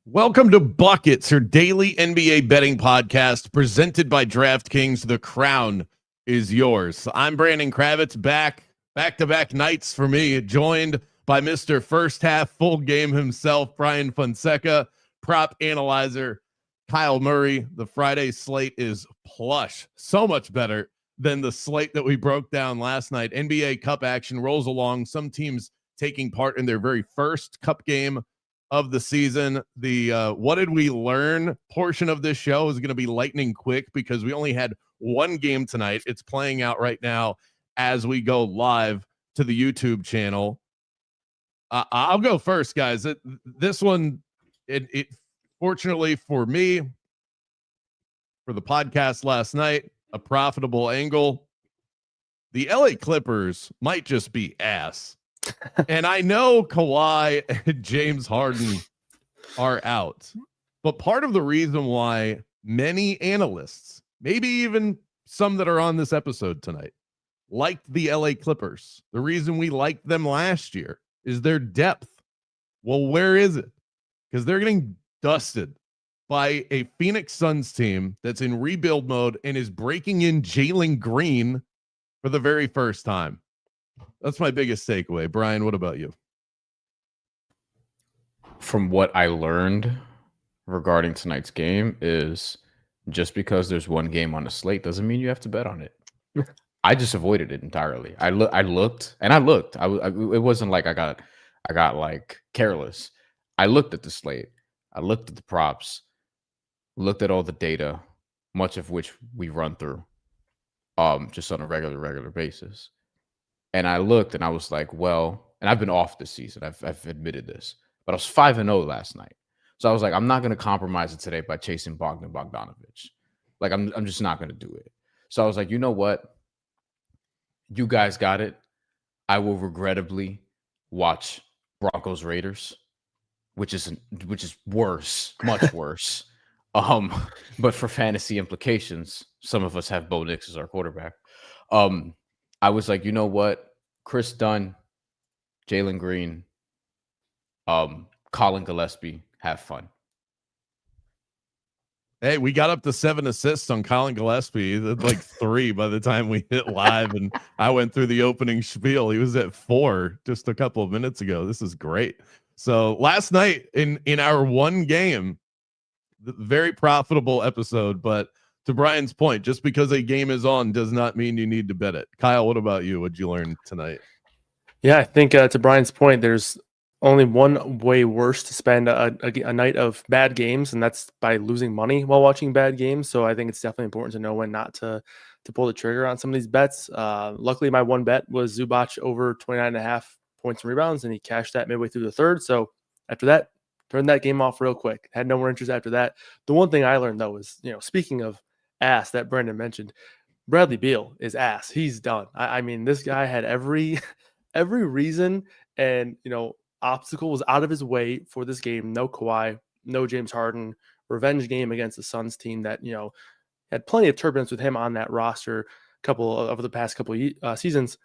Welcome to Buckets, your daily NBA betting podcast presented by DraftKings. The crown is yours. I'm Brandon Kravitz, back-to-back nights for me, joined by Mr. First Half Full Game himself, Bryan Fonseca, prop analyzer, Kyle Murray. The Friday slate is plush, so much better than the slate that we broke down last night. NBA Cup action rolls along, some teams taking part in their very first Cup game of the season. The what did we learn portion of this show is going to be lightning quick because we only had one game tonight. It's playing out right now as we go live to the YouTube channel. I'll go first, guys. This one, it fortunately for me, for the podcast last night, a profitable angle. The LA Clippers might just be ass. And I know Kawhi and James Harden are out, but part of the reason why many analysts, maybe even some that are on this episode tonight, liked the LA Clippers, the reason we liked them last year is their depth. Well, where is it? Because they're getting dusted by a Phoenix Suns team that's in rebuild mode and is breaking in Jalen Green for the very first time. That's my biggest takeaway. Brian, what about you? From what I learned regarding tonight's game is just because there's one game on the slate doesn't mean you have to bet on it. I just avoided it entirely. I looked. It wasn't like I got like careless. I looked at the slate. I looked at the props, looked at all the data, much of which we run through just on a regular basis. And I looked and I was like, well, and I've been off this season. I've admitted this, but I was 5-0 last night. So I was like, I'm not going to compromise it today by chasing Bogdanovich. Like, I'm just not going to do it. So I was like, you know what? You guys got it. I will regrettably watch Broncos Raiders, which is worse, much worse. But for fantasy implications, some of us have Bo Nix as our quarterback. I was like, you know what? Chris Dunn, Jalen Green, Colin Gillespie, have fun. Hey, we got up to 7 assists on Colin Gillespie. Like 3 by the time we hit live, and I went through the opening spiel. He was at 4 just a couple of minutes ago. This is great. So last night in our one game, very profitable episode, but to Brian's point, just because a game is on does not mean you need to bet it. Kyle, what about you? What'd you learn tonight? Yeah, I think to Brian's point, there's only one way worse to spend a night of bad games, and that's by losing money while watching bad games. So I think it's definitely important to know when not to pull the trigger on some of these bets. Luckily, my one bet was Zubac over 29.5 points and rebounds, and he cashed that midway through the third. So after that, turned that game off real quick. Had no more interest after that. The one thing I learned, though, is, speaking of ass that Brandon mentioned, Bradley Beal is ass. He's done. I mean, this guy had every reason and obstacle was out of his way for this game. No Kawhi, no James Harden. Revenge game against the Suns team that had plenty of turbulence with him on that roster over the past couple seasons.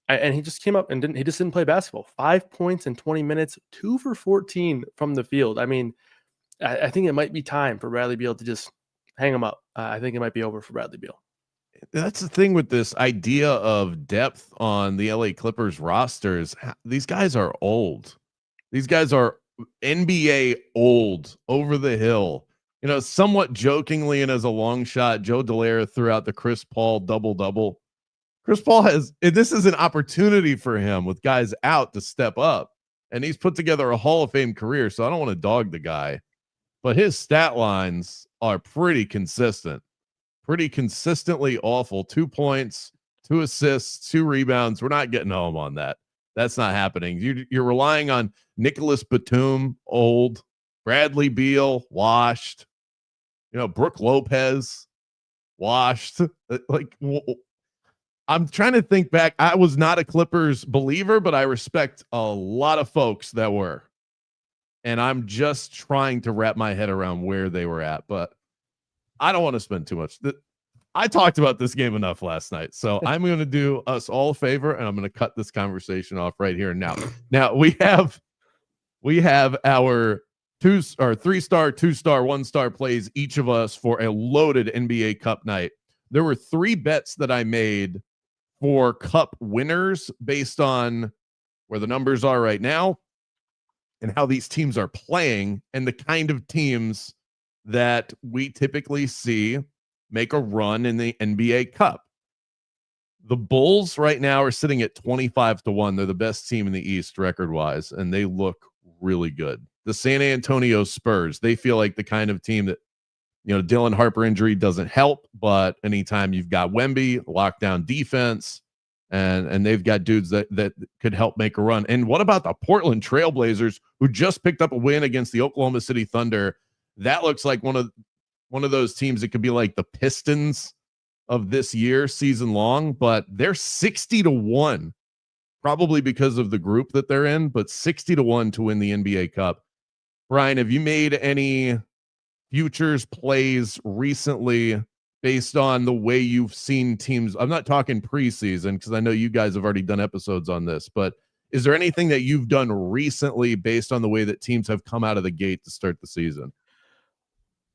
And he just came up and didn't play basketball. 5 points in 20 minutes, 2 for 14 from the field. I mean, I think it might be time for Bradley Beal to just hang him up. I think it might be over for Bradley Beal. That's the thing with this idea of depth on the LA Clippers rosters. These guys are old. These guys are NBA old, over the hill. Somewhat jokingly and as a long shot, Joe Dallaire threw out the Chris Paul double-double. Chris Paul this is an opportunity for him with guys out to step up. And he's put together a Hall of Fame career, so I don't want to dog the guy. But his stat lines are pretty consistent. Pretty consistently awful. 2 points, 2 assists, 2 rebounds. We're not getting home on that. That's not happening. You're relying on Nicholas Batum, old. Bradley Beal, washed. Brooke Lopez, washed. I'm trying to think back. I was not a Clippers believer, but I respect a lot of folks that were. And I'm just trying to wrap my head around where they were at. But I don't want to spend too much. I talked about this game enough last night. So I'm going to do us all a favor, and I'm going to cut this conversation off right here and now. Now, we have our 3-star, 2-star, 1-star plays each of us for a loaded NBA Cup night. There were 3 bets that I made for Cup winners based on where the numbers are right now and how these teams are playing and the kind of teams that we typically see make a run in the NBA Cup. The Bulls right now are sitting at 25-1. They're the best team in the East record-wise, and they look really good. The San Antonio Spurs, they feel like the kind of team that, Dylan Harper injury doesn't help, but anytime you've got Wemby, lockdown defense, and they've got dudes that could help make a run. And what about the Portland Trailblazers, who just picked up a win against the Oklahoma City Thunder? That looks like one of those teams that could be like the Pistons of this year, season long, but they're 60-1, probably because of the group that they're in, but 60-1 to win the NBA Cup. Brian, have you made any futures plays recently based on the way you've seen teams? I'm not talking preseason because I know you guys have already done episodes on this, but is there anything that you've done recently based on the way that teams have come out of the gate to start the season?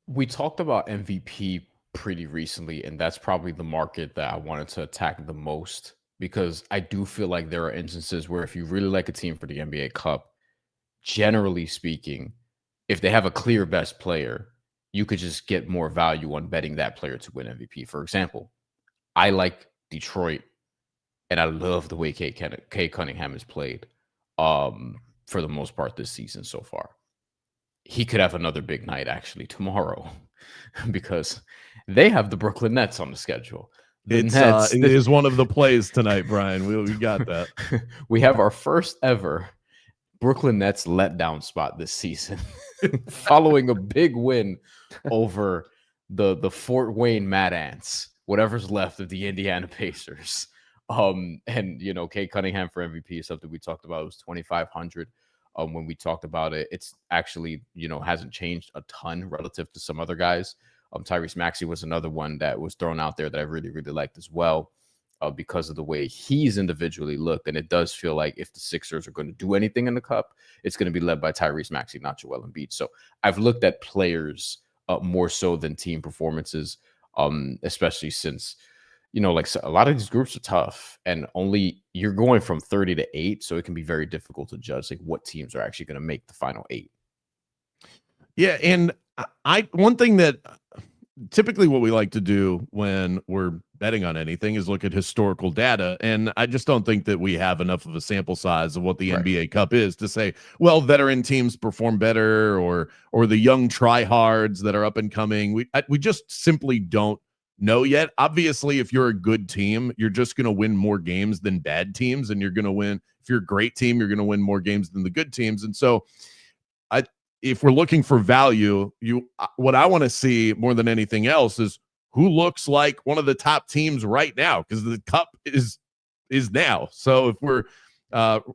We talked about MVP pretty recently, and that's probably the market that I wanted to attack the most, because I do feel like there are instances where if you really like a team for the NBA Cup, generally speaking, if they have a clear best player, you could just get more value on betting that player to win MVP. For example, I like Detroit, and I love the way Kay Cunningham has played for the most part this season so far. He could have another big night actually tomorrow because they have the Brooklyn Nets on the schedule. It is one of the plays tonight, Brian. We got that. We have our first ever Brooklyn Nets letdown spot this season following a big win over the Fort Wayne Mad Ants, whatever's left of the Indiana Pacers. And Kay Cunningham for MVP is something we talked about. It was 2,500 when we talked about it. It's actually hasn't changed a ton relative to some other guys. Tyrese Maxey was another one that was thrown out there that I really, really liked as well, because of the way he's individually looked. And it does feel like if the Sixers are going to do anything in the Cup, it's going to be led by Tyrese Maxey, not Joel Embiid. So I've looked at players more so than team performances, especially since, like a lot of these groups are tough, and only you're going from 30 to 8. So it can be very difficult to judge like what teams are actually going to make the final 8. Yeah. And one thing that typically what we like to do when we're betting on anything is look at historical data. And I just don't think that we have enough of a sample size of what the NBA Cup is to say, well, veteran teams perform better or the young tryhards that are up and coming. We just simply don't know yet. Obviously, if you're a good team, you're just going to win more games than bad teams. And you're going to win. If you're a great team, you're going to win more games than the good teams. And so if we're looking for value, what I want to see more than anything else is who looks like one of the top teams right now, because the Cup is now. So if we're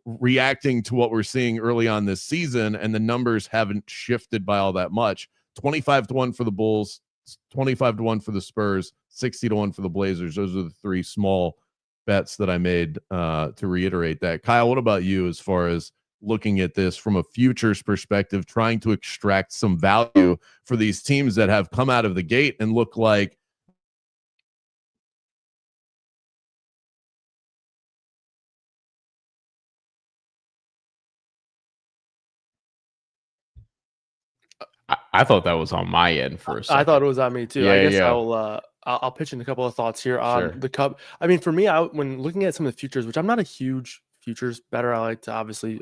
reacting to what we're seeing early on this season and the numbers haven't shifted by all that much, 25-1 for the Bulls, 25-1 for the Spurs, 60-1 for the Blazers. Those are the 3 small bets that I made to reiterate that. Kyle, what about you as far as looking at this from a futures perspective, trying to extract some value for these teams that have come out of the gate and look like I thought that was on my end for a second. I thought it was on me too. Yeah, I guess yeah. I'll pitch in a couple of thoughts here on Sure. the Cup. I mean, for me, when looking at some of the futures, which I'm not a huge futures bettor, I like to obviously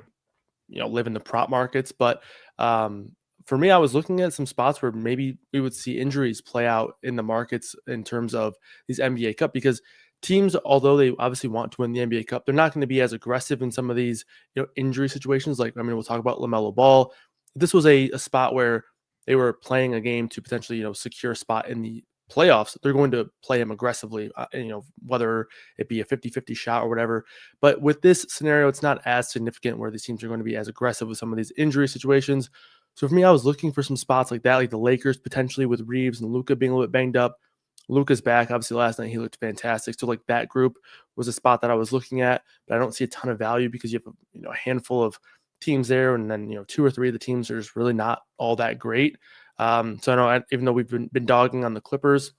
live in the prop markets, but for me, I was looking at some spots where maybe we would see injuries play out in the markets in terms of these NBA Cup, because teams, although they obviously want to win the NBA Cup, they're not going to be as aggressive in some of these injury situations. Like, we'll talk about LaMelo Ball. This was a spot where they were playing a game to potentially secure a spot in the playoffs. They're going to play him aggressively, whether it be a 50-50 shot or whatever. But with this scenario, it's not as significant where these teams are going to be as aggressive with some of these injury situations. So for me, I was looking for some spots like that, like the Lakers potentially with Reeves and Luka being a little bit banged up. Luka's back. Obviously, last night he looked fantastic. So like that group was a spot that I was looking at, but I don't see a ton of value because you have a handful of teams there, and then 2 or 3 of the teams are just really not all that great. So I know even though we've been dogging on the Clippers,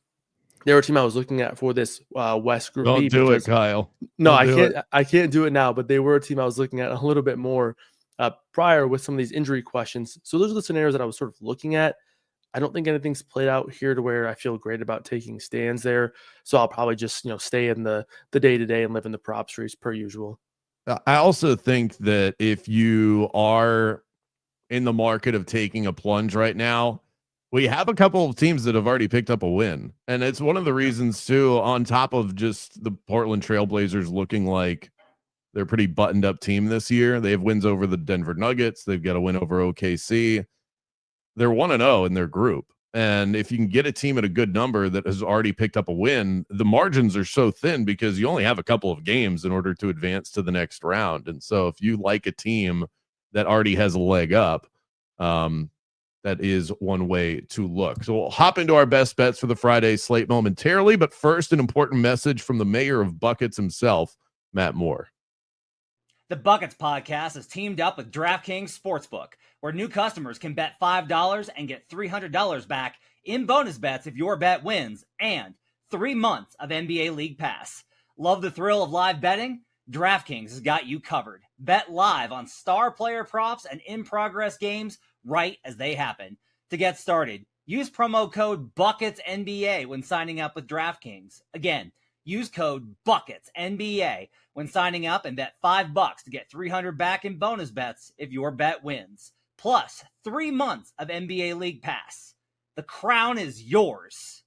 they were a team I was looking at for this West Group Don't B. do it, Kyle. No, Don't I do can't. it. I can't do it now. But they were a team I was looking at a little bit more prior with some of these injury questions. So those are the scenarios that I was sort of looking at. I don't think anything's played out here to where I feel great about taking stands there. So I'll probably just stay in the day-to-day and live in the prop streets per usual. I also think that if you are in the market of taking a plunge right now, we have a couple of teams that have already picked up a win. And it's one of the reasons, too, on top of just the Portland Trailblazers looking like they're a pretty buttoned up team this year. They have wins over the Denver Nuggets. They've got a win over OKC. They're 1-0 in their group. And if you can get a team at a good number that has already picked up a win, the margins are so thin because you only have a couple of games in order to advance to the next round. And so if you like a team that already has a leg up, that is one way to look. So we'll hop into our best bets for the Friday slate momentarily. But first, an important message from the mayor of Buckets himself, Matt Moore. The Buckets podcast is teamed up with DraftKings Sportsbook, where new customers can bet $5 and get $300 back in bonus bets if your bet wins, and 3 months of NBA League Pass. Love the thrill of live betting? DraftKings has got you covered. Bet live on star player props and in-progress games right as they happen. To get started, use promo code BUCKETSNBA when signing up with DraftKings. Again, use code BUCKETSNBA when signing up and bet $5 to get $300 back in bonus bets if your bet wins. Plus 3 months of NBA League Pass. The crown is yours.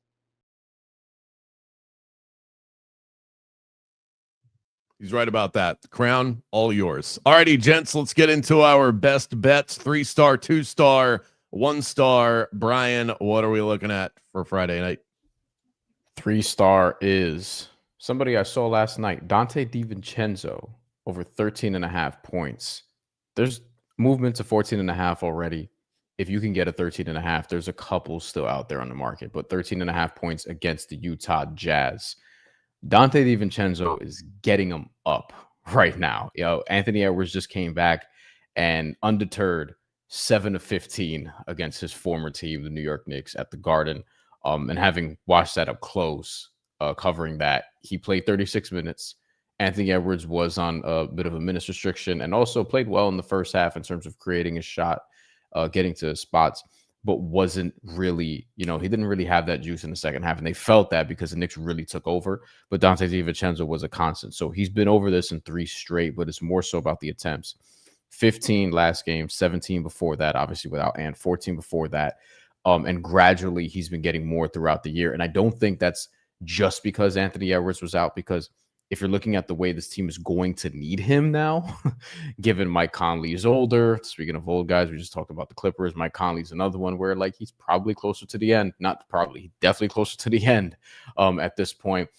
He's right about that. The crown, all yours. All righty, gents, let's get into our best bets. 3-star, 2-star, 1-star. Brian, what are we looking at for Friday night? 3-star is somebody I saw last night, Dante DiVincenzo, over 13.5 points. There's movement to 14.5 already. If you can get a 13.5, there's a couple still out there on the market, but 13.5 points against the Utah Jazz. Dante DiVincenzo is getting them up right now. Anthony Edwards just came back and undeterred 7 of 15 against his former team, the New York Knicks, at the Garden. And having watched that up close, covering that, he played 36 minutes. Anthony Edwards was on a bit of a minutes restriction and also played well in the first half in terms of creating a shot, getting to spots, but wasn't really, he didn't really have that juice in the second half. And they felt that because the Knicks really took over. But Dante DiVincenzo was a constant. So he's been over this in 3 straight, but it's more so about the attempts. 15 last game, 17 before that, obviously without Ant, 14 before that. And gradually he's been getting more throughout the year. And I don't think that's just because Anthony Edwards was out, because if you're looking at the way this team is going to need him now, given Mike Conley is older, speaking of old guys, we just talked about the Clippers. Mike Conley's another one where he's probably closer to the end, not probably, definitely closer to the end at this point.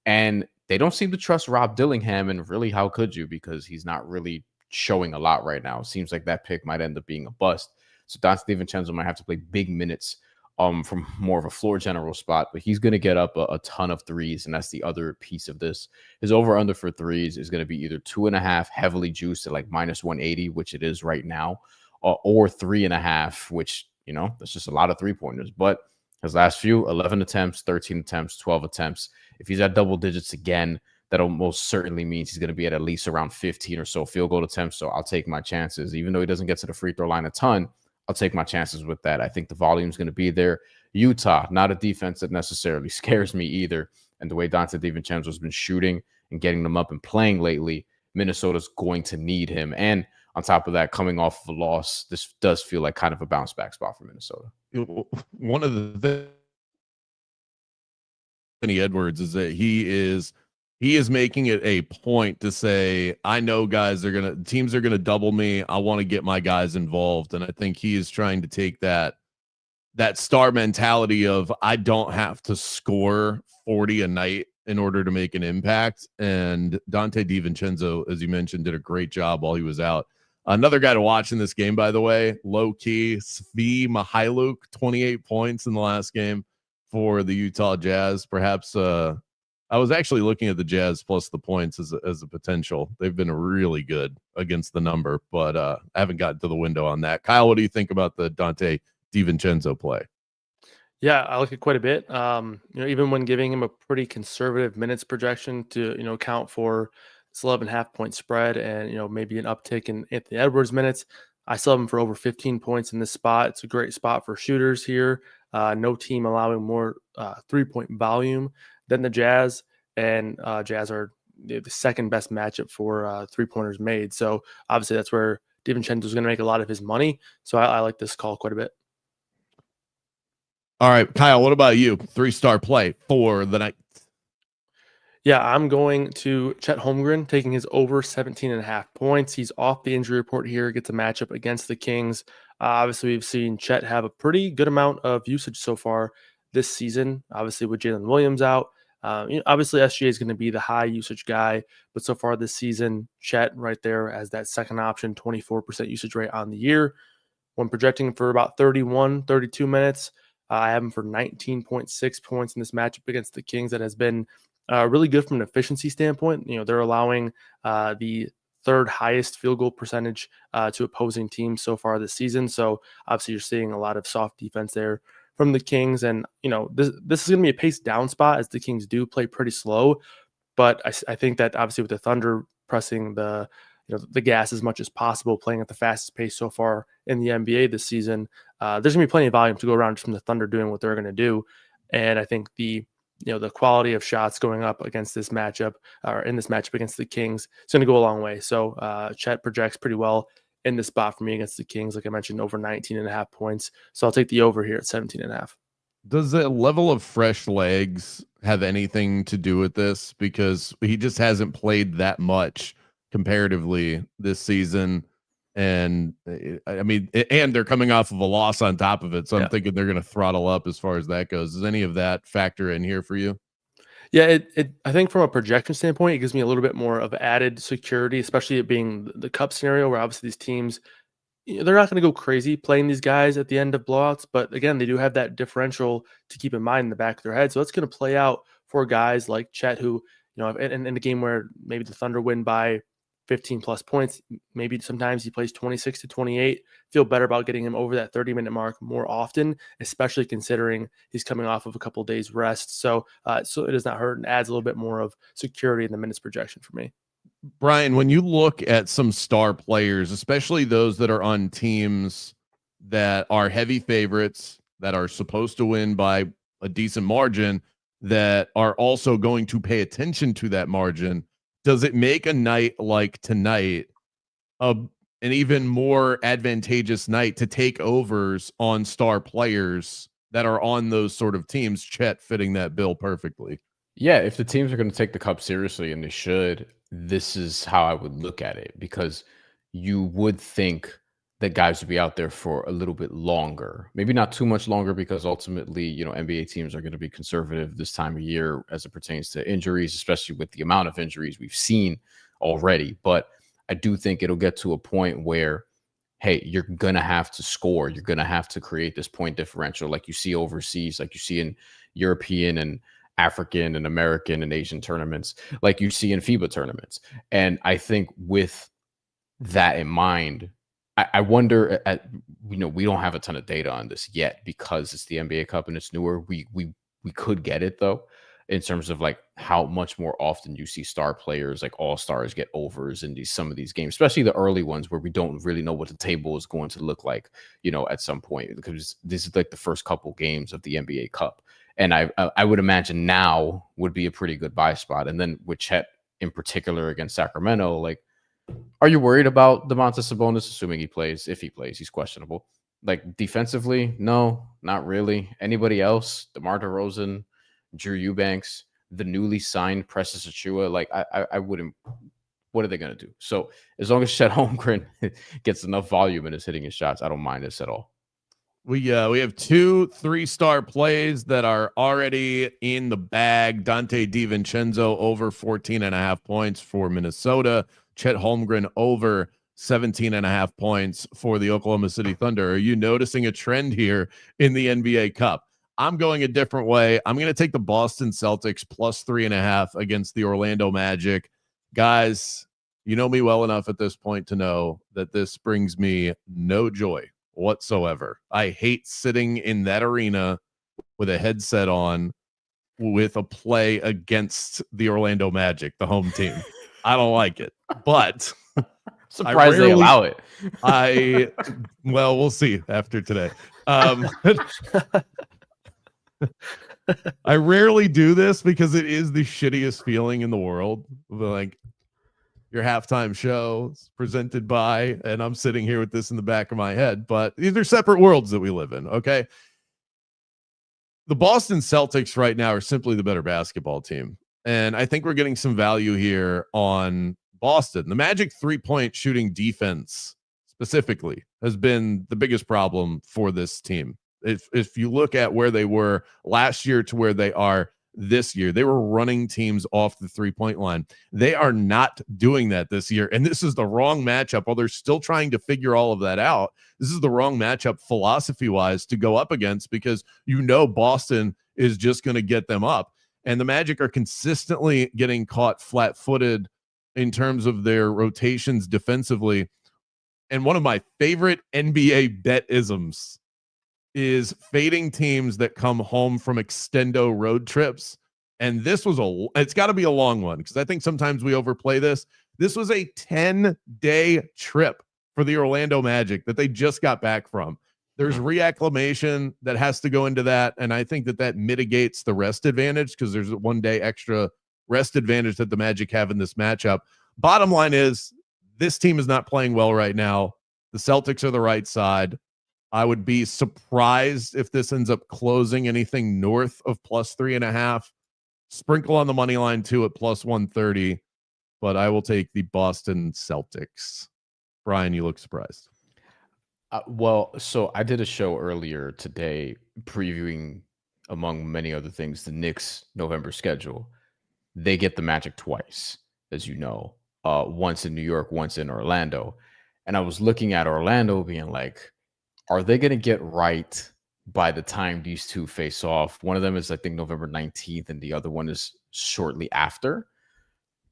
And they don't seem to trust Rob Dillingham. And really, how could you? Because he's not really showing a lot right now. It seems like that pick might end up being a bust. So Dante DiVincenzo might have to play big minutes from more of a floor general spot, but he's going to get up a ton of threes, and that's the other piece of this. His over-under for threes is going to be either 2.5 heavily juiced at minus 180, which it is right now, or 3.5, which, that's just a lot of three-pointers. But his last few, 11 attempts, 13 attempts, 12 attempts. If he's at double digits again, that almost certainly means he's going to be at least around 15 or so field goal attempts. So I'll take my chances. Even though he doesn't get to the free throw line a ton, I'll take my chances with that. I think the volume is going to be there. Utah, not a defense that necessarily scares me either. And the way Dante DiVincenzo has been shooting and getting them up and playing lately, Minnesota's going to need him. And on top of that, coming off of a loss, this does feel like kind of a bounce back spot for Minnesota. One of the Anthony Edwards is that he is making it a point to say, I know teams are gonna double me. I want to get my guys involved. And I think he is trying to take that star mentality of, I don't have to score 40 a night in order to make an impact. And Dante DiVincenzo, as you mentioned, did a great job while he was out. Another guy to watch in this game, by the way, low key, Svi Mihailuk, 28 points in the last game for the Utah Jazz. Perhaps a I was actually looking at the Jazz plus the points as a potential. They've been really good against the number, but I haven't gotten to the window on that. Kyle, what do you think about the Dante DiVincenzo play? Yeah, I like it quite a bit. Even when giving him a pretty conservative minutes projection to, account for this 11.5 point spread and, maybe an uptick in Anthony Edwards minutes, I still have him for over 15 points in this spot. It's a great spot for shooters here. No team allowing more 3-point volume than the Jazz, and Jazz are the second best matchup for 3-pointers made. So obviously that's where DiVincenzo is going to make a lot of his money. So I like this call quite a bit. All right, Kyle, what about you? 3-star play for the night. Yeah, I'm going to Chet Holmgren, taking his over 17.5 points. He's off the injury report here, gets a matchup against the Kings. Obviously, we've seen Chet have a pretty good amount of usage so far this season, obviously with Jalen Williams out. Obviously, SGA is going to be the high usage guy, but so far this season, Chet right there as that second option, 24% usage rate on the year. When projecting for about 31, 32 minutes, I have him for 19.6 points in this matchup against the Kings that has been really good from an efficiency standpoint. They're allowing the third highest field goal percentage to opposing teams so far this season. So obviously you're seeing a lot of soft defense there from the Kings. And, this is going to be a pace down spot as the Kings do play pretty slow. But I think that obviously with the Thunder pressing the gas as much as possible, playing at the fastest pace so far in the NBA this season, there's going to be plenty of volume to go around just from the Thunder doing what they're going to do. And I think the quality of shots going up against this matchup or in this matchup against the Kings is going to go a long way. So Chet projects pretty well in this spot for me against the Kings. Like I mentioned, over 19.5 points. So I'll take the over here at 17.5. Does the level of fresh legs have anything to do with this? Because he just hasn't played that much comparatively this season. And I mean, and they're coming off of a loss on top of it. So I'm thinking they're going to throttle up as far as that goes. Does any of that factor in here for you? Yeah, I think from a projection standpoint, it gives me a little bit more of added security, especially it being the Cup scenario where obviously these teams, they're not going to go crazy playing these guys at the end of blowouts. But again, they do have that differential to keep in mind in the back of their head. So it's going to play out for guys like Chet who, in a game where maybe the Thunder win by 15 plus points, maybe sometimes he plays 26 to 28, feel better about getting him over that 30-minute mark more often, especially considering he's coming off of a couple of days rest. So it does not hurt and adds a little bit more of security in the minutes projection for me. Brian, when you look at some star players, especially those that are on teams that are heavy favorites, that are supposed to win by a decent margin, that are also going to pay attention to that margin, does it make a night like tonight an even more advantageous night to take overs on star players that are on those sort of teams? Chet fitting that bill perfectly. Yeah, if the teams are going to take the Cup seriously, and they should, this is how I would look at it, because you would think that guys would be out there for a little bit longer, maybe not too much longer, because ultimately, NBA teams are going to be conservative this time of year as it pertains to injuries, especially with the amount of injuries we've seen already. But I do think it'll get to a point where, hey, you're going to have to score. You're going to have to create this point differential like you see overseas, like you see in European and African and American and Asian tournaments, like you see in FIBA tournaments. And I think with that in mind, I wonder we don't have a ton of data on this yet because it's the NBA Cup and it's newer. We could get it though, in terms of like how much more often you see star players like all stars get overs in some of these games, especially the early ones where we don't really know what the table is going to look like, at some point, because this is like the first couple games of the NBA Cup. And I would imagine now would be a pretty good buy spot. And then with Chet in particular against Sacramento, like, are you worried about Domantas Sabonis, assuming he plays? If he plays, he's questionable. Like defensively, no, not really. Anybody else? DeMar DeRozan, Drew Eubanks, the newly signed Precious Achiuwa. Like I wouldn't. What are they gonna do? So as long as Chet Holmgren gets enough volume and is hitting his shots, I don't mind this at all. We have 2 3-star plays that are already in the bag. Dante DiVincenzo over 14.5 points for Minnesota. Chet Holmgren over 17.5 points for the Oklahoma City Thunder. Are you noticing a trend here in the NBA Cup? I'm going a different way. I'm going to take the Boston Celtics plus 3.5 against the Orlando Magic. Guys, you know me well enough at this point to know that this brings me no joy whatsoever. I hate sitting in that arena with a headset on with a play against the Orlando Magic, the home team. I don't like it, but Surprised they allow it. Well, we'll see after today. I rarely do this because it is the shittiest feeling in the world. Like, your halftime show is presented by, and I'm sitting here with this in the back of my head, but these are separate worlds that we live in. Okay. The Boston Celtics right now are simply the better basketball team. And I think we're getting some value here on Boston. The Magic 3-point shooting defense specifically has been the biggest problem for this team. If you look at where they were last year to where they are this year, they were running teams off the 3-point line. They are not doing that this year. And this is the wrong matchup. While they're still trying to figure all of that out, this is the wrong matchup philosophy-wise to go up against, because Boston is just going to get them up. And the Magic are consistently getting caught flat-footed in terms of their rotations defensively. And one of my favorite NBA bet-isms is fading teams that come home from extendo road trips. And this was it's got to be a long one, because I think sometimes we overplay this. This was a 10-day trip for the Orlando Magic that they just got back from. There's reacclimation that has to go into that, and I think that mitigates the rest advantage, because there's a 1-day extra rest advantage that the Magic have in this matchup. Bottom line is, this team is not playing well right now. The Celtics are the right side. I would be surprised if this ends up closing anything north of plus 3.5. Sprinkle on the money line too at plus 130, but I will take the Boston Celtics. Brian, you look surprised. Well, so I did a show earlier today previewing, among many other things, the Knicks' November schedule. They get the Magic twice, as you know, once in New York, once in Orlando. And I was looking at Orlando being like, are they going to get right by the time these two face off? One of them is, I think, November 19th, and the other one is shortly after.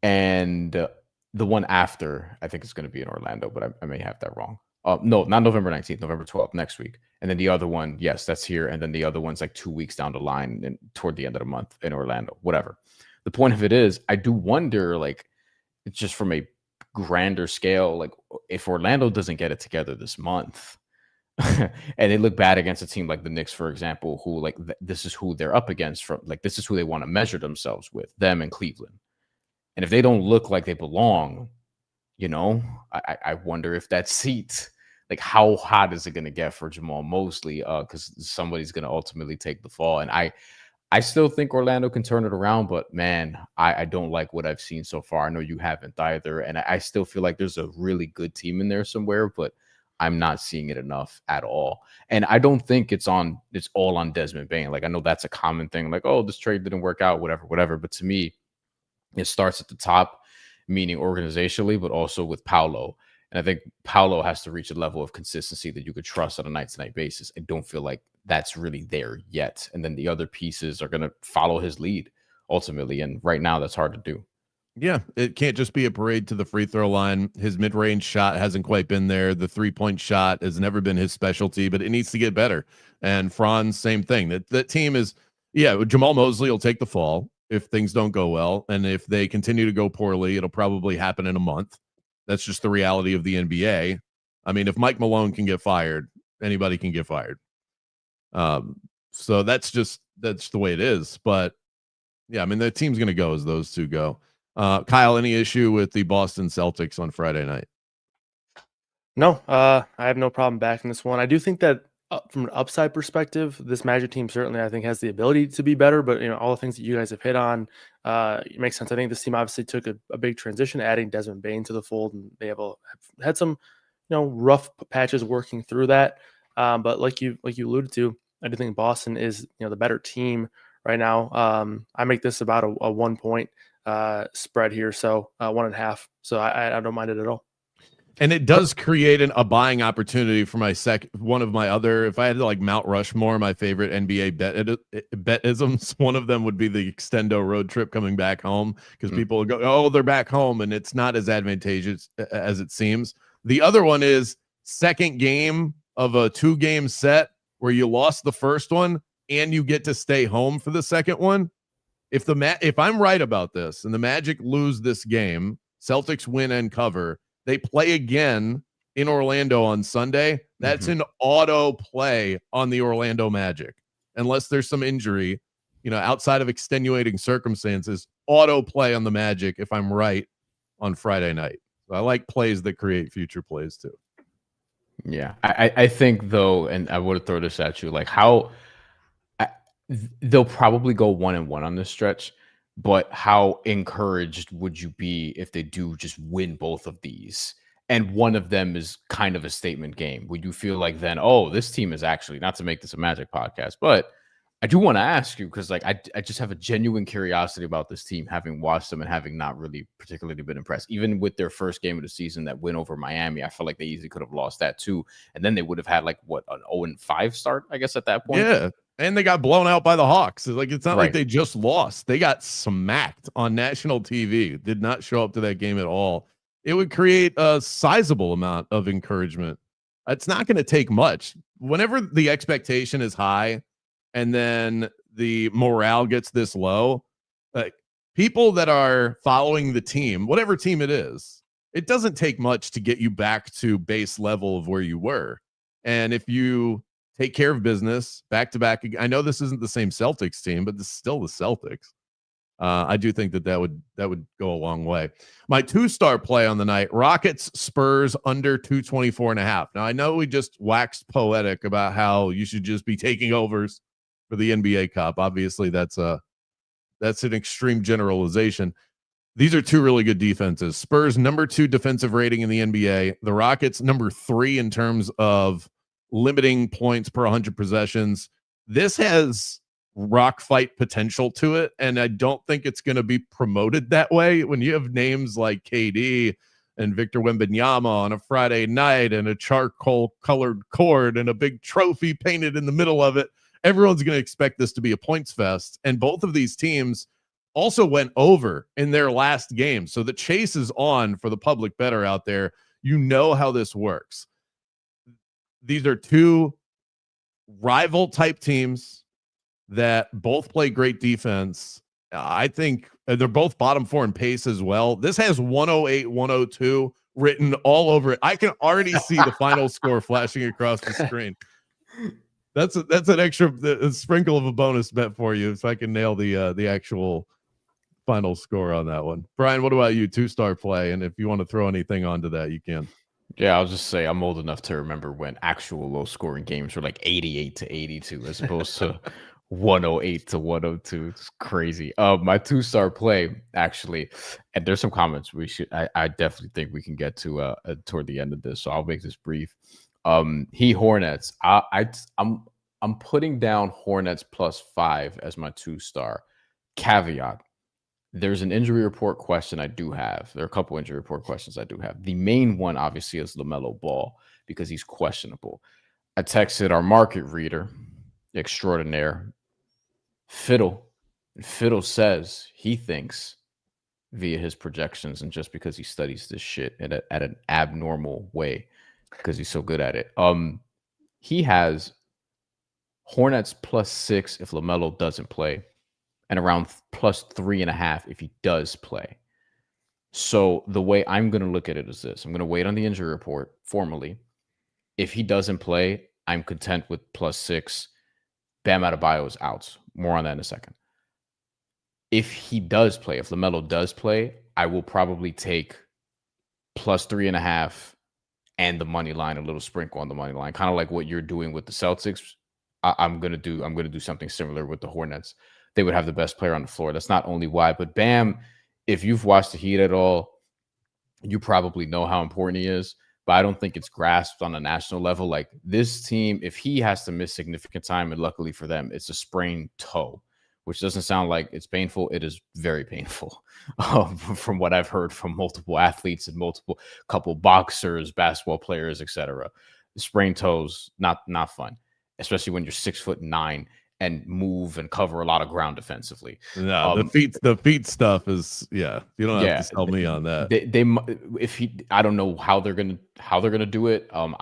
And the one after, I think, is going to be in Orlando, but I may have that wrong. No, not November 19th, November 12th, next week. And then the other one, yes, that's here. And then the other one's like 2 weeks down the line and toward the end of the month in Orlando, whatever. The point of it is, I do wonder, like, it's just from a grander scale, like, if Orlando doesn't get it together this month, and they look bad against a team like the Knicks, for example, who, like, this is who they're up against, from, like, this is who they want to measure themselves with, them and Cleveland. And if they don't look like they belong, I wonder if that seat, like, how hot is it going to get for Jamal Mosley? Because somebody's going to ultimately take the fall. And I still think Orlando can turn it around, but man, I don't like what I've seen so far. I know you haven't either. And I still feel like there's a really good team in there somewhere, but I'm not seeing it enough at all. And I don't think it's all on Desmond Bane. Like, I know that's a common thing, like, oh, this trade didn't work out, whatever. But to me, it starts at the top, meaning organizationally, but also with Paolo. And I think Paolo has to reach a level of consistency that you could trust on a night-to-night basis. I don't feel like that's really there yet. And then the other pieces are going to follow his lead ultimately. And right now, that's hard to do. Yeah, it can't just be a parade to the free throw line. His mid-range shot hasn't quite been there. The 3-point shot has never been his specialty, but it needs to get better. And Franz, same thing. That team is, Jamal Mosley will take the fall if things don't go well. And if they continue to go poorly, it'll probably happen in a month. That's just the reality of the NBA. I mean, if Mike Malone can get fired, anybody can get fired. So that's the way it is. But yeah, I mean, the team's going to go as those two go. Kyle, any issue with the Boston Celtics on Friday night? No, I have no problem backing this one. I do think that from an upside perspective, this Magic team certainly, I think, has the ability to be better. But all the things that you guys have hit on, it makes sense. I think this team obviously took a big transition, adding Desmond Bane to the fold, and they have had some rough patches working through that. But like you alluded to, I do think Boston is the better team right now. I make this about a 1 point spread here, so 1.5. So I don't mind it at all. And it does create a buying opportunity for my one of my other, if I had to like Mount Rushmore, my favorite NBA betisms, one of them would be the extendo road trip coming back home, because people will go, oh, they're back home, and it's not as advantageous as it seems. The other one is second game of a 2-game set where you lost the first one and you get to stay home for the second one. If I'm right about this and the Magic lose this game, Celtics win and cover, they play again in Orlando on Sunday. That's an auto play on the Orlando Magic, unless there's some injury, outside of extenuating circumstances. Auto play on the Magic, if I'm right, on Friday night. So I like plays that create future plays too. Yeah, I think though, and I would have thrown this at you, like how they'll probably go 1-1 on this stretch. But how encouraged would you be if they do just win both of these? And one of them is kind of a statement game. Would you feel like then, oh, this team is actually, not to make this a Magic podcast, but I do want to ask you, because like I just have a genuine curiosity about this team, having watched them and having not really particularly been impressed. Even with their first game of the season, that win over Miami, I feel like they easily could have lost that too. And then they would have had like an 0-5 start, I guess, at that point. Yeah. And they got blown out by the Hawks. It's not like they just lost. They got smacked on national TV. Did not show up to that game at all. It would create a sizable amount of encouragement. It's not going to take much. Whenever the expectation is high and then the morale gets this low, people that are following the team, whatever team it is, it doesn't take much to get you back to base level of where you were. And if you take care of business back to back. I know this isn't the same Celtics team, but this is still the Celtics. I do think that would go a long way. My 2-star play on the night: Rockets Spurs under 224.5. Now I know we just waxed poetic about how you should just be taking overs for the NBA Cup. Obviously, that's an extreme generalization. These are two really good defenses. Spurs number 2 defensive rating in the NBA. The Rockets number 3 in terms of limiting points per 100 possessions. This has rock fight potential to it, and I don't think it's going to be promoted that way. When you have names like KD and Victor Wembanyama on a Friday night and a charcoal colored court and a big trophy painted in the middle of it, everyone's going to expect this to be a points fest. And both of these teams also went over in their last game, so the chase is on for the public bettor out there. You know how this works. These are two rival type teams that both play great defense. I think they're both bottom 4 in pace as well. This has 108-102 written all over it. I can already see the final score flashing across the screen. That's an extra sprinkle of a bonus bet for you if I can nail the actual final score on that one. Brian, what about you? 2-star play, and if you want to throw anything onto that, you can. Yeah, I'll just say I'm old enough to remember when actual low-scoring games were like 88-82 as opposed to 108-102. It's crazy. My 2-star play, actually, and there's some comments I definitely think we can get to toward the end of this, so I'll make this brief. Hornets. I'm putting down Hornets +5 as my 2-star. Caveat: there's an injury report question I do have. There are a couple injury report questions I do have. The main one, obviously, is LaMelo Ball because he's questionable. I texted our market reader extraordinaire, Fiddle. And Fiddle says he thinks, via his projections and just because he studies this shit at an abnormal way because he's so good at it, he has Hornets +6 if LaMelo doesn't play, and around +3.5 if he does play. So the way I'm going to look at it is this. I'm going to wait on the injury report formally. If he doesn't play, I'm content with +6. Bam Adebayo is out. More on that in a second. If he does play, if LaMelo does play, I will probably take +3.5 and the money line, a little sprinkle on the money line, kind of like what you're doing with the Celtics. I'm gonna do something similar with the Hornets. They would have the best player on the floor. That's not only why, but Bam, if you've watched the Heat at all, you probably know how important he is, but I don't think it's grasped on a national level. Like this team, if he has to miss significant time, and luckily for them, it's a sprained toe, which doesn't sound like it's painful. It is very painful from what I've heard from multiple athletes and couple boxers, basketball players, etc. Sprained toes, not fun, especially when you're 6'9" and move and cover a lot of ground defensively. No, the feet stuff is you don't have to sell me on that. I don't know how they're gonna do it. I'm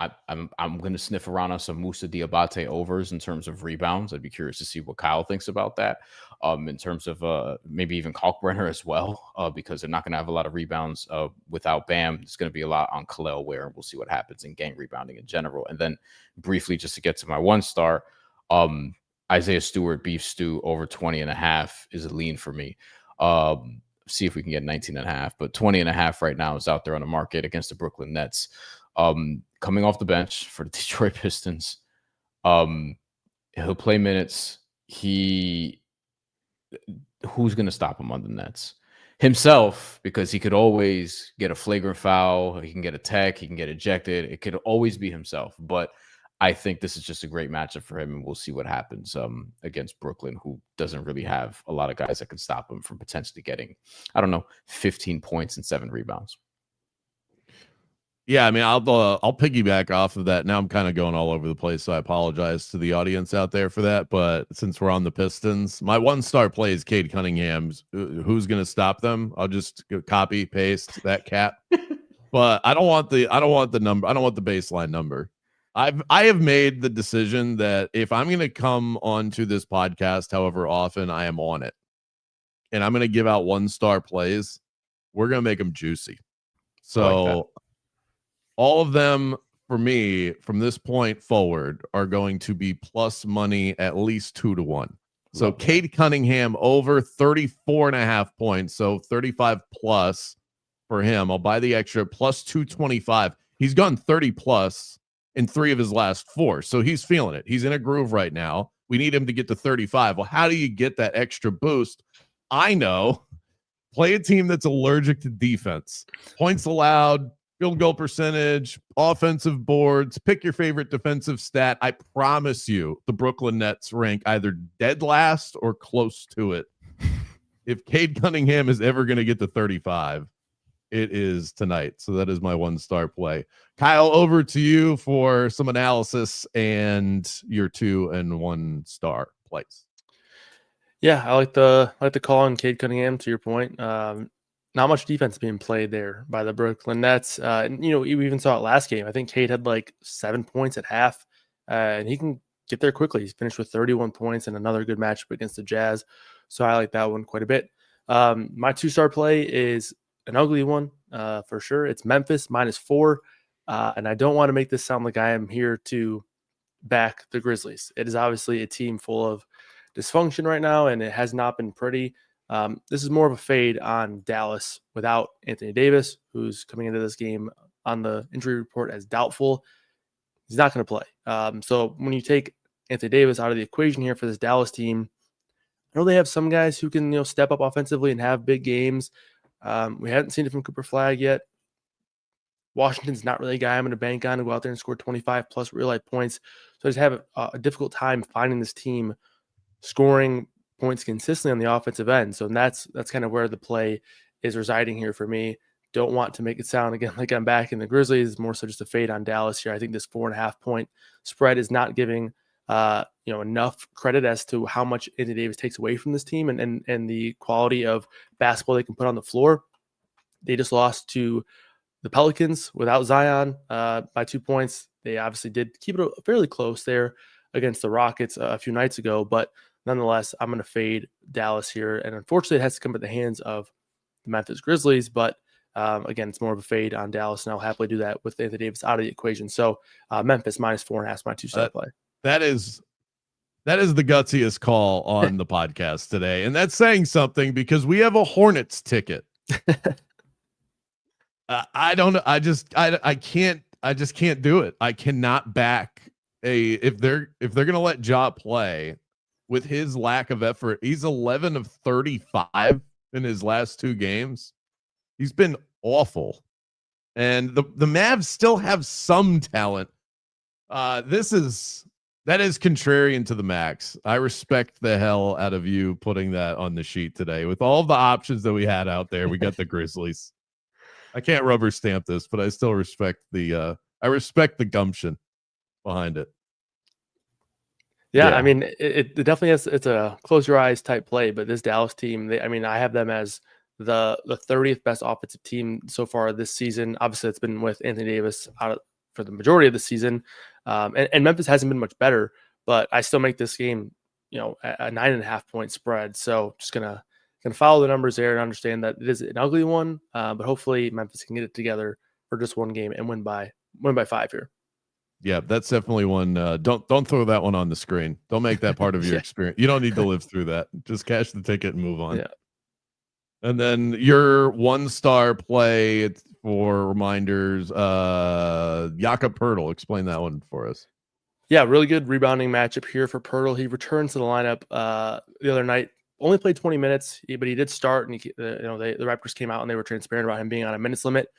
gonna sniff around on some Musa Diabate overs in terms of rebounds. I'd be curious to see what Kyle thinks about that. In terms of maybe even Kalkbrenner as well, because they're not gonna have a lot of rebounds without Bam. It's gonna be a lot on Khalil Ware, and we'll see what happens in gang rebounding in general. And then briefly, just to get to my 1-star, Isaiah Stewart beef stew over 20.5 is a lean for me. See if we can get 19.5, but 20.5 right now is out there on the market against the Brooklyn Nets. Coming off the bench for the Detroit Pistons. He'll play minutes. Who's going to stop him on the Nets? Himself, because he could always get a flagrant foul. He can get a tech. He can get ejected. It could always be himself, but I think this is just a great matchup for him, and we'll see what happens against Brooklyn, who doesn't really have a lot of guys that can stop him from potentially getting, 15 points and 7 rebounds. Yeah, I mean, I'll piggyback off of that. Now I'm kind of going all over the place, so I apologize to the audience out there for that. But since we're on the Pistons, my 1-star play is Cade Cunningham. Who's going to stop them? I'll just copy paste that cap. But I don't want the number. I don't want the baseline number. I have made the decision that if I'm going to come onto this podcast, however often, I am on it, and I'm going to give out 1-star plays, we're going to make them juicy. So all of them for me from this point forward are going to be plus money at least 2-1. So Cade Cunningham over 34.5 points. So 35 plus for him. I'll buy the extra plus 225. He's gone 30 plus in 3 of his last 4. So he's feeling it. He's in a groove right now. We need him to get to 35. Well, how do you get that extra boost? I know. Play a team that's allergic to defense. Points allowed, field goal percentage, offensive boards. Pick your favorite defensive stat. I promise you the Brooklyn Nets rank either dead last or close to it. If Cade Cunningham is ever going to get to 35, it is tonight. So that is my 1-star play. Kyle, over to you for some analysis and your 2 and 1-star plays. Yeah, I like the call on Cade Cunningham. To your point, not much defense being played there by the Brooklyn Nets. And you even saw it last game. I think Cade had like 7 points at half, and he can get there quickly. He's finished with 31 points and another good matchup against the Jazz. So I like that one quite a bit. My 2-star play is an ugly one for sure. It's Memphis -4. And I don't want to make this sound like I am here to back the Grizzlies. It is obviously a team full of dysfunction right now, and it has not been pretty. This is more of a fade on Dallas without Anthony Davis, who's coming into this game on the injury report as doubtful. He's not going to play. So when you take Anthony Davis out of the equation here for this Dallas team, I know they have some guys who can step up offensively and have big games. We haven't seen it from Cooper Flagg yet. Washington's not really a guy I'm going to bank on to go out there and score 25 plus real life points. So I just have a difficult time finding this team scoring points consistently on the offensive end. So that's kind of where the play is residing here for me. Don't want to make it sound again like I'm back in the Grizzlies. More so just a fade on Dallas here. I think this 4.5 point spread is not giving enough credit as to how much Anthony Davis takes away from this team and the quality of basketball they can put on the floor. They just lost to the Pelicans without Zion by 2 points. They obviously did keep it fairly close there against the Rockets a few nights ago, but nonetheless, I'm going to fade Dallas here. And unfortunately, it has to come at the hands of the Memphis Grizzlies, but again, it's more of a fade on Dallas, and I'll happily do that with Anthony Davis out of the equation. So Memphis -4.5 is my 2-star play. That is the gutsiest call on the podcast today. And that's saying something because we have a Hornets ticket. I don't know. I just can't do it. I cannot back if they're going to let Ja play with his lack of effort. He's 11 of 35 in his last 2 games. He's been awful. And the Mavs still have some talent. That's That is contrarian to the max. I respect the hell out of you putting that on the sheet today. With all the options that we had out there, we got the Grizzlies. I can't rubber stamp this, but I still respect the gumption behind it. Yeah, I mean, it definitely has. It's a close your eyes type play, but this Dallas team, I have them as the 30th best offensive team so far this season. Obviously, it's been with Anthony Davis out for the majority of the season, and Memphis hasn't been much better. But I still make this game, a 9.5 point spread. So just gonna follow the numbers there and understand that it is an ugly one, but hopefully Memphis can get it together for just one game and win by 5 here. Yeah, that's definitely one. Don't throw that one on the screen. Don't make that part of your experience. You don't need to live through that. Just cash the ticket and move on. Yeah. And then your 1-star play for reminders, Jakob Poeltl. Explain that one for us. Yeah, really good rebounding matchup here for Poeltl. He returns to the lineup the other night. Only played 20 minutes, but he did start, and the Raptors came out and they were transparent about him being on a minutes limit.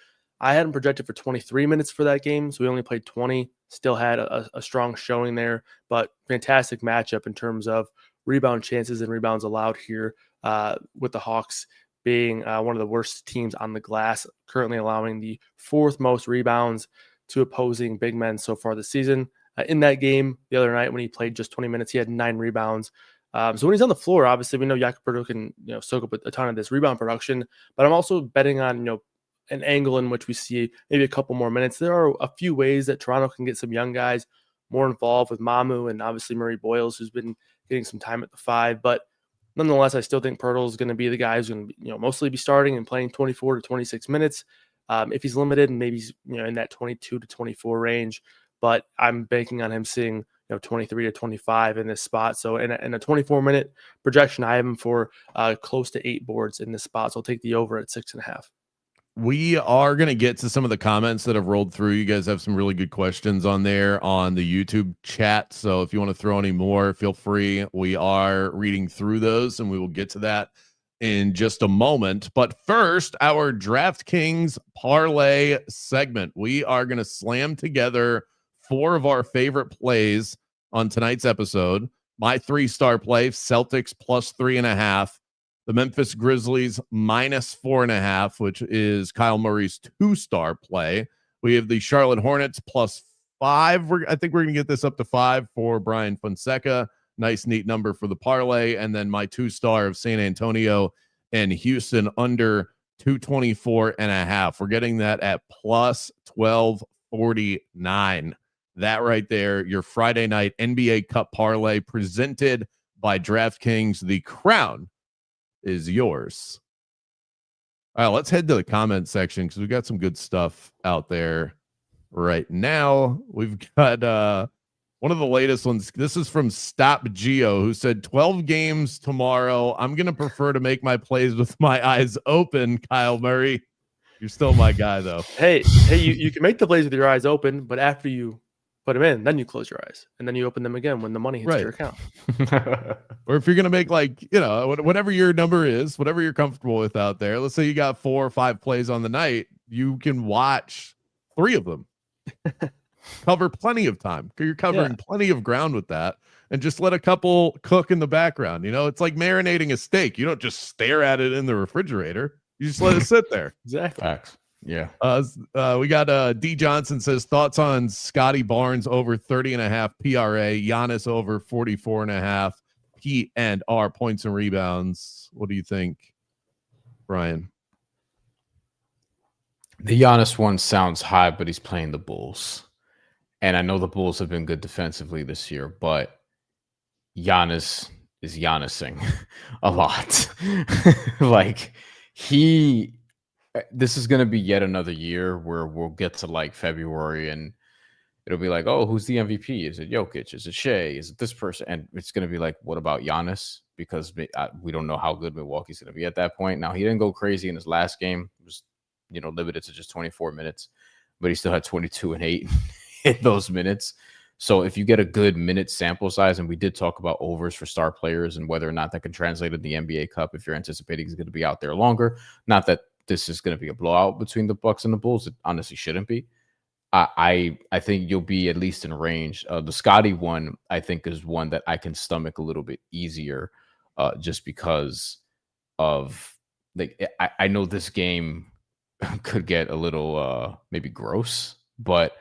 I had him projected for 23 minutes for that game, so he only played 20. Still had a strong showing there, but fantastic matchup in terms of rebound chances and rebounds allowed here, with the Hawks being one of the worst teams on the glass, currently allowing the 4th most rebounds to opposing big men so far this season. In that game the other night when he played just 20 minutes, he had 9 rebounds. So when he's on the floor, obviously we know Jakob Poeltl can soak up a ton of this rebound production, but I'm also betting on an angle in which we see maybe a couple more minutes. There are a few ways that Toronto can get some young guys more involved with Mamu and obviously Murray Boyles, who's been getting some time at the 5. But nonetheless, I still think Poeltl is going to be the guy who's going to mostly be starting and playing 24 to 26 minutes. If he's limited, and maybe he's in that 22 to 24 range. But I'm banking on him seeing 23 to 25 in this spot. So in a 24-minute projection, I have him for close to 8 boards in this spot. So I'll take the over at 6.5. We are going to get to some of the comments that have rolled through. You guys have some really good questions on there on the YouTube chat. So if you want to throw any more, feel free. We are reading through those, and we will get to that in just a moment. But first, our DraftKings parlay segment. We are going to slam together 4 of our favorite plays on tonight's episode. My 3-star play, Celtics plus 3.5. The Memphis Grizzlies minus 4.5, which is Kyle Murray's 2-star play. We have the Charlotte Hornets plus 5. I think we're going to get this up to 5 for Bryan Fonseca. Nice, neat number for the parlay. And then my 2-star of San Antonio and Houston under 224.5. We're getting that at plus 1249. That right there, your Friday night NBA Cup parlay presented by DraftKings. The crown is yours. All right, let's head to the comment section because we've got some good stuff out there right now. We've got one of the latest ones. This is from Stop Geo, who said 12 games tomorrow. I'm going to prefer to make my plays with my eyes open, Kyle Murray. You're still my guy, though. Hey, you can make the plays with your eyes open, but after you put them in, then you close your eyes and then you open them again when the money hits your account. Or if you're going to make whatever your number is, whatever you're comfortable with out there, let's say you got 4 or 5 plays on the night, you can watch 3 of them. Cover plenty of time. You're covering plenty of ground with that, and just let a couple cook in the background. It's like marinating a steak. You don't just stare at it in the refrigerator. You just let it sit there. Exactly. Facts. Yeah. We got D Johnson says thoughts on Scotty Barnes over 30.5 PRA, Giannis over 44.5 P&R points and rebounds. What do you think, Brian? The Giannis one sounds high, but he's playing the Bulls. And I know the Bulls have been good defensively this year, but Giannis is Giannising a lot. This is going to be yet another year where we'll get to February and it'll be like, oh, who's the MVP? Is it Jokic? Is it Shea? Is it this person? And it's going to be like, what about Giannis? Because we don't know how good Milwaukee's going to be at that point. Now, he didn't go crazy in his last game. It was, limited to just 24 minutes, but he still had 22 and 8 in those minutes. So if you get a good minute sample size, and we did talk about overs for star players and whether or not that can translate in the NBA Cup, if you're anticipating he's going to be out there longer, not that this is going to be a blowout between the Bucks and the Bulls. It honestly shouldn't be. I think you'll be at least in range. The Scotty one, I think, is one that I can stomach a little bit easier, just because of like I know this game could get a little maybe gross, but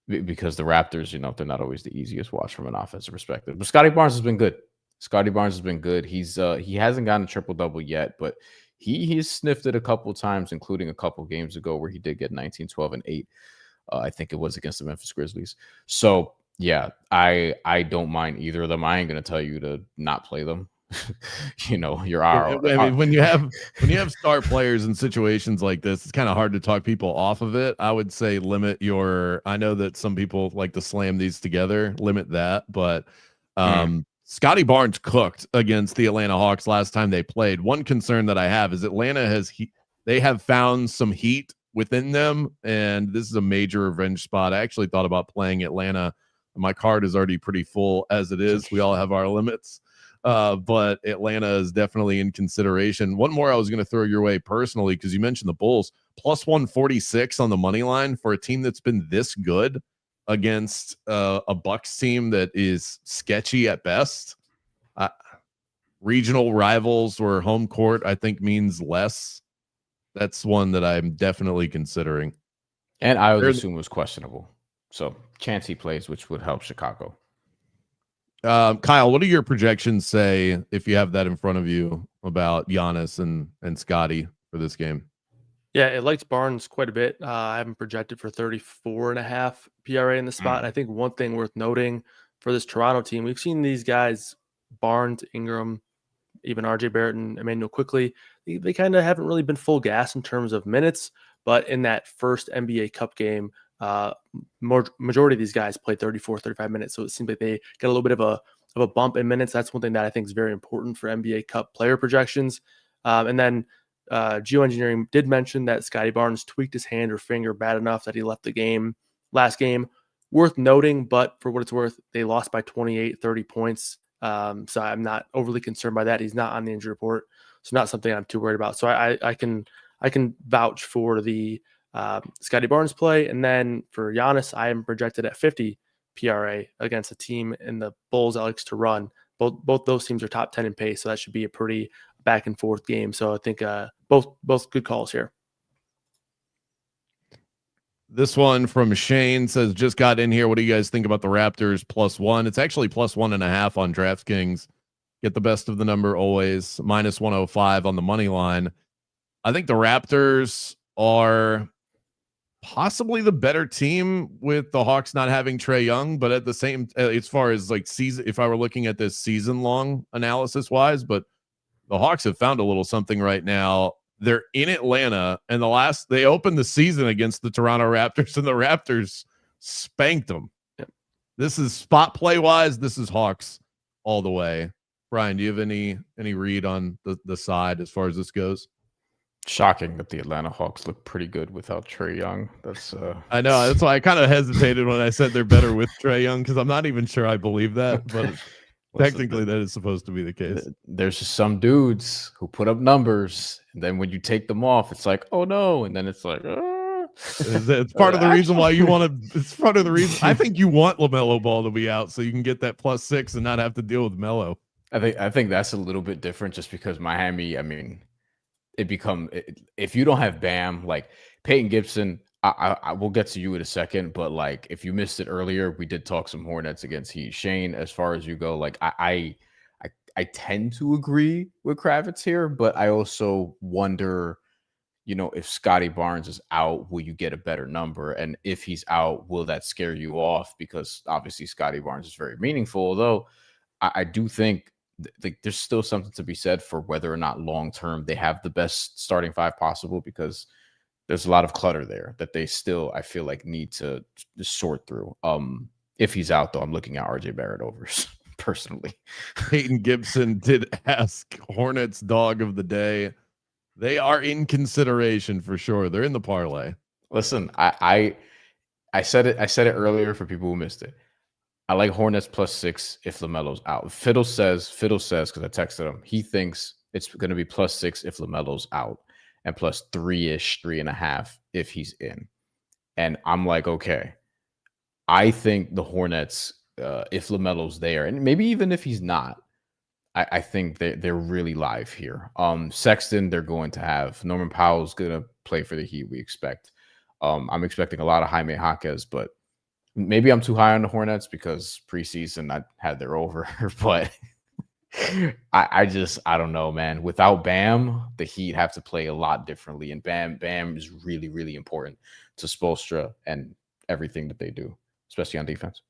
because the Raptors, they're not always the easiest watch from an offensive perspective. But Scotty Barnes has been good. He hasn't gotten a triple double yet, but he's sniffed it a couple times, including a couple games ago where he did get 19, 12, and 8. I think it was against the Memphis Grizzlies. So yeah, I don't mind either of them. I ain't gonna tell you to not play them. You're our. I mean, when you have star players in situations like this, it's kind of hard to talk people off of it. I would say limit your. I know that some people like to slam these together. Limit that, but Scotty Barnes cooked against the Atlanta Hawks last time they played. One concern that I have is Atlanta they have found some heat within them, and this is a major revenge spot. I actually thought about playing Atlanta. My card is already pretty full as it is. We all have our limits. But Atlanta is definitely in consideration. One more I was going to throw your way personally, because you mentioned the Bulls, plus 146 on the money line for a team that's been this good against a Bucks team that is sketchy at best. Regional rivals or home court, I think, means less. That's one that I'm definitely considering. And I would assume it was questionable. So chance he plays, which would help Chicago. Kyle, what do your projections say, if you have that in front of you, about Giannis and Scotty for this game? Yeah, it likes Barnes quite a bit. I haven't projected for 34.5 PRA in the spot. And I think one thing worth noting for this Toronto team, we've seen these guys, Barnes, Ingram, even RJ Barrett and Emmanuel Quickly, they kind of haven't really been full gas in terms of minutes. But in that first NBA Cup game, majority of these guys played 34, 35 minutes. So it seems like they got a little bit of a bump in minutes. That's one thing that I think is very important for NBA Cup player projections. And then Geoengineering did mention that Scotty Barnes tweaked his hand or finger bad enough that he left the game last game. Worth noting, but for what it's worth, they lost by 28, 30 points. So I'm not overly concerned by that. He's not on the injury report. So not something I'm too worried about. So I can vouch for the Scotty Barnes play. And then for Giannis, I am projected at 50 PRA against a team in the Bulls that likes to run. Both those teams are top 10 in pace, so that should be a pretty back and forth game. So I think both good calls here. This one from Shane says, just got in here. What do you guys think about the Raptors +1? It's actually +1.5 on DraftKings. Get the best of the number always. -105 on the money line. I think the Raptors are possibly the better team with the Hawks not having Trae Young, but at the same, as far as like season, if I were looking at this season long analysis wise, but the Hawks have found a little something right now. They're in Atlanta, and they opened the season against the Toronto Raptors, and the Raptors spanked them. Yep. This is spot play wise. This is Hawks all the way. Brian, do you have any read on the side as far as this goes? Shocking that the Atlanta Hawks look pretty good without Trae Young. That's I know. That's why I kind of hesitated when I said they're better with Trae Young, because I'm not even sure I believe that, but technically that is supposed to be the case. There's just some dudes who put up numbers, and then when you take them off, it's like, oh no, and then it's like, it's part of the reason why you want to. It's part of the reason I think you want LaMelo Ball to be out, so you can get that +6 and not have to deal with Melo. I think that's a little bit different, just because Miami, I mean, if you don't have Bam, like Peyton Gibson, I will get to you in a second, but like if you missed it earlier, we did talk some Hornets against Heat. Shane, as far as you go, like I tend to agree with Kravitz here, but I also wonder, if Scotty Barnes is out, will you get a better number? And if he's out, will that scare you off? Because obviously Scotty Barnes is very meaningful, although I do think there's still something to be said for whether or not long-term they have the best starting five possible, because there's a lot of clutter there that they still, I feel like, need to sort through. If he's out, though, I'm looking at RJ Barrett overs personally. Peyton Gibson did ask Hornets dog of the day. They are in consideration for sure. They're in the parlay. Listen, I said it earlier for people who missed it. I like Hornets +6 if LaMelo's out. Fiddle says, because I texted him, he thinks it's going to be +6 if LaMelo's out, and +3-ish, 3.5 if he's in. And I'm like, okay, I think the Hornets, if LaMelo's there, and maybe even if he's not, I think they're really live here. Sexton, they're going to have. Norman Powell's going to play for the Heat, we expect. I'm expecting a lot of Jaime Jaquez, but maybe I'm too high on the Hornets because preseason I had their over. But I don't know, man. Without Bam, the Heat have to play a lot differently. And Bam is really, really important to Spoelstra and everything that they do, especially on defense.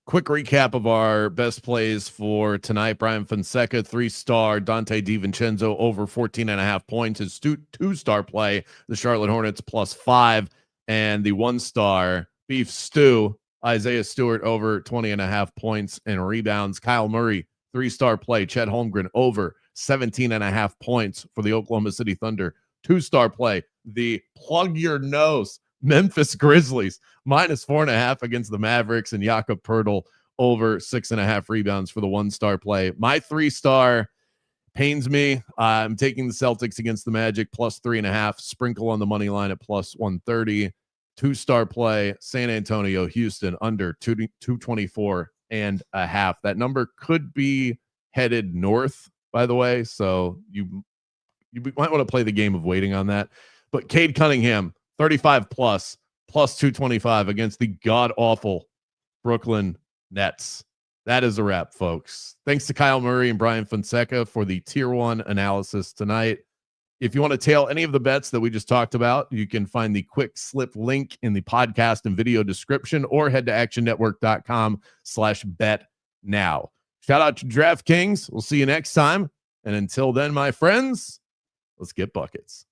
Quick recap of our best plays for tonight. Bryan Fonseca, 3-star. Dante DiVincenzo over 14.5 points. His 2-star play, the Charlotte Hornets +5. And the 1-star Beef Stew, Isaiah Stewart over 20.5 points and rebounds. Kyle Murray, 3-star play. Chet Holmgren over 17.5 points for the Oklahoma City Thunder. 2-star play. The plug your nose Memphis Grizzlies -4.5 against the Mavericks, and Jakob Poeltl over 6.5 rebounds for the 1-star play. My 3-star pains me. I'm taking the Celtics against the Magic +3.5. Sprinkle on the money line at +130. 2-star play, San Antonio, Houston under 224.5. That number could be headed north, by the way, so you might want to play the game of waiting on that. But Cade Cunningham, 35 +225 against the god-awful Brooklyn Nets. That is a wrap, folks. Thanks to Kyle Murray and Bryan Fonseca for the Tier 1 analysis tonight. If you want to tail any of the bets that we just talked about, you can find the quick slip link in the podcast and video description, or head to actionnetwork.com/bet now. Shout out to DraftKings. We'll see you next time. And until then, my friends, let's get buckets.